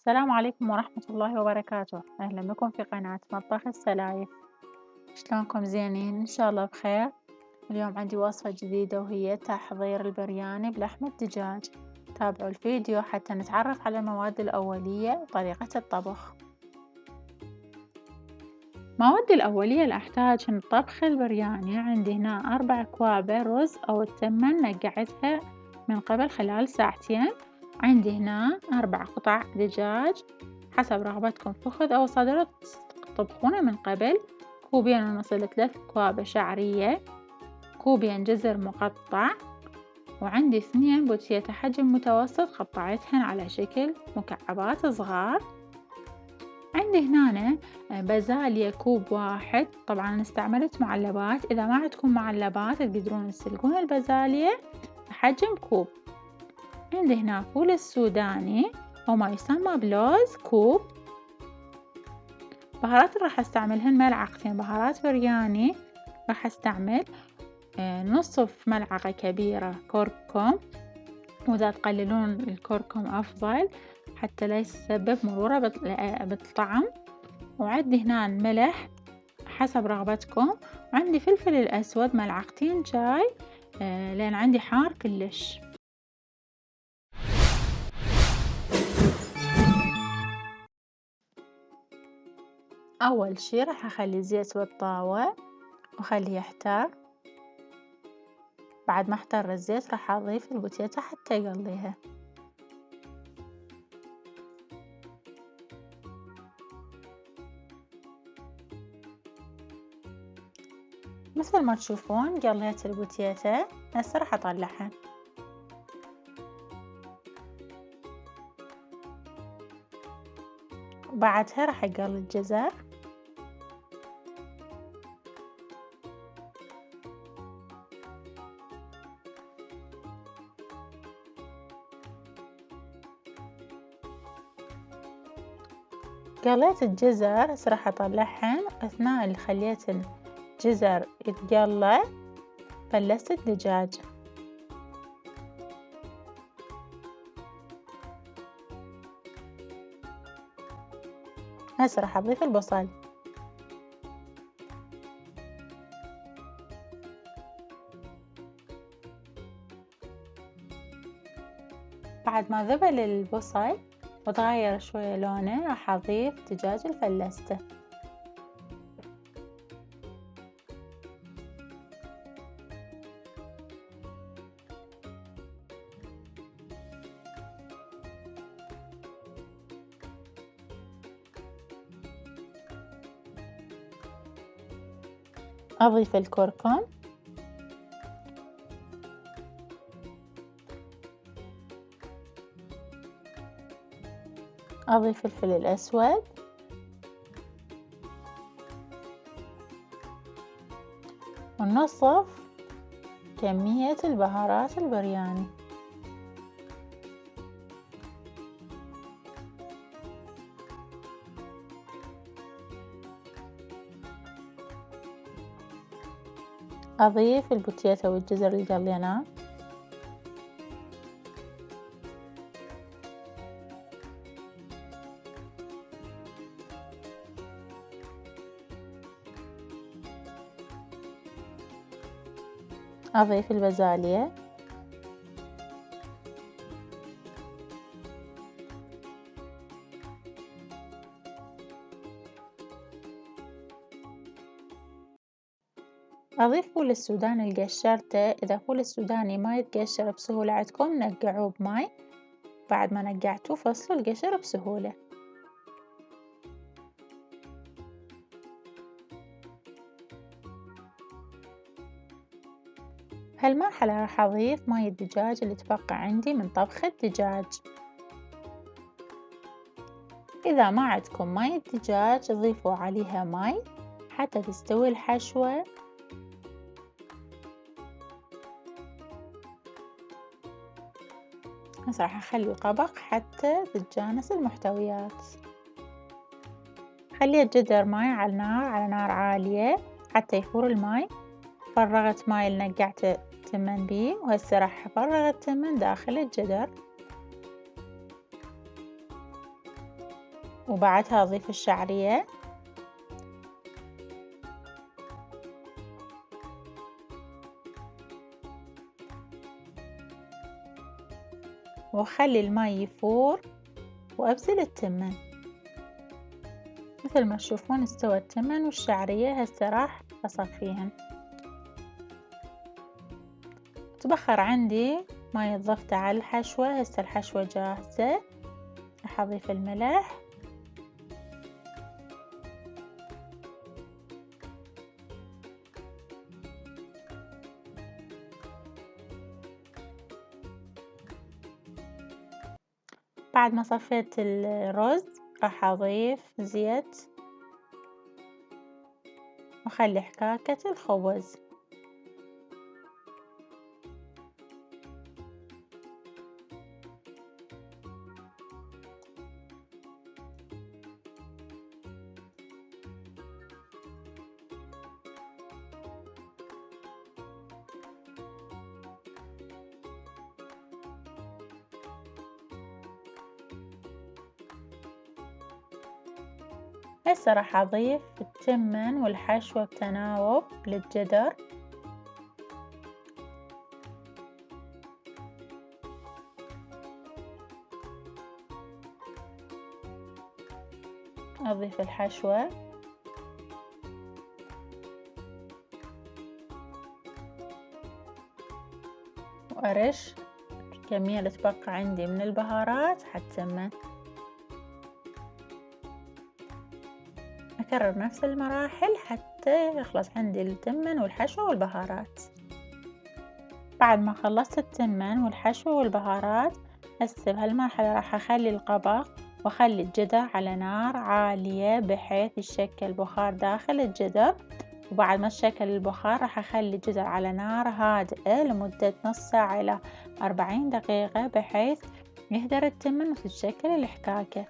السلام عليكم ورحمة الله وبركاته، أهلا بكم في قناة مطبخ السلايف. شلونكم زينين؟ إن شاء الله بخير. اليوم عندي وصفة جديدة وهي تحضير البرياني بلحم الدجاج. تابعوا الفيديو حتى نتعرف على المواد الأولية وطريقة الطبخ. مواد الأولية اللي أحتاج لطبخ البرياني، عندي هنا 4 أكواب رز أو التمن نقعتها من قبل خلال ساعتين. عندي هنا 4 قطع دجاج حسب رغبتكم، فخذ أو صدر تطبخونه من قبل. كوبين ونص ل3 أكواب شعرية، كوبين جزر مقطع، وعندي 2 بوتية حجم متوسط قطعتهن على شكل مكعبات صغار. عندي هنا بازاليا كوب واحد، طبعا أنا استعملت معلبات، إذا ما عندكم معلبات تقدرون تسلقون البازاليا بحجم كوب. عندي هنا فول السوداني أو ما يسمى بلوز كوب. بهارات راح استعملهن ملعقتين بهارات برياني، راح استعمل نصف ملعقة كبيرة كركم، وإذا تقللون الكركم أفضل حتى لا يسبب مرورة بالطعم. وعندي هنا ملح حسب رغبتكم، وعندي فلفل الأسود ملعقتين شاي لأن عندي حار كلش. أول شي راح أخلي الزيت بالطاوة وأخليه يحتار. بعد ما احتر الزيت راح أضيف البوتيتا حتى يقليها. مثل ما تشوفون قليت البوتيتا، هسه راح أطلعها. بعدها راح أقلي الجزر، قليت الجزر، هسه راح أطلعهن. أثناء اللي خليت الجزر يتقلى فلست الدجاج. هسه راح أضيف البصل، بعد ما ذبل البصل وتغير شوية لونه راح أضيف دجاج الفلسته. أضيف الكركم، أضيف الفلفل الأسود، ونصف كمية البهارات البرياني. أضيف البوتيتا والجزر اللي قليناه، أضيف البازاليا، أضيف فول السوداني اللي قشرته. إذا فول السوداني ما يتقشر بسهولة عندكم نقعوه بماي، بعد ما نقعتوه فصلوا القشر بسهولة. بهالمرحلة راح أضيف ماي الدجاج اللي تبقى عندي من طبخ الدجاج. إذا ما عندكم ماي الدجاج ضيفوا عليها ماي حتى تستوي الحشوة. بس راح أخلي طبق حتى تتجانس المحتويات. خليت جدر ماي على النار، على نار عالية حتى يفور الماي. فرغت ماي اللي نقعت التمن بيه، وهسه راح أفرغ التمن داخل الجدر. وبعدها أضيف الشعرية، وأخلي الماي يفور وأبزل التمن. مثل ما تشوفون استوى التمن والشعرية، هسه راح أصفيهن. تبخر عندي ماي ضفته على الحشوة، هسه الحشوة جاهزة. راح أضيف الملح، بعد ما صفيت الرز راح أضيف زيت وأخلي حكاكة الخبز. هسه راح أضيف التمن والحشوة بتناوب للجدر، أضيف الحشوة وأرش الكمية اللي تبقى عندي من البهارات حتسمن. أكرر نفس المراحل حتى يخلص عندي التمن والحشوة والبهارات. بعد ما خلصت التمن والحشوة والبهارات، هسه بهالمرحلة راح أخلي القبق وأخلي الجدر على نار عالية بحيث يتشكل بخار داخل الجدر. وبعد ما تشكل البخار راح أخلي الجدر على نار هادئة لمدة نص ساعة إلى 40 دقيقة بحيث يهدر التمن وتتشكل الحكاكة.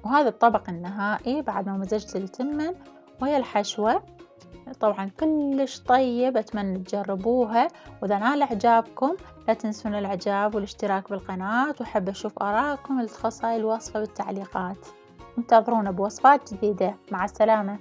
وهذا الطبق النهائي بعد ما مزجت التمن وهي الحشوة. طبعا كلش طيب، أتمنى تجربوها، وإذا نال إعجابكم لا تنسون الإعجاب والاشتراك بالقناة، وحب أشوف آراءكم اللي تخص هاي الوصفة بالتعليقات. انتظرونا بوصفات جديدة. مع السلامة.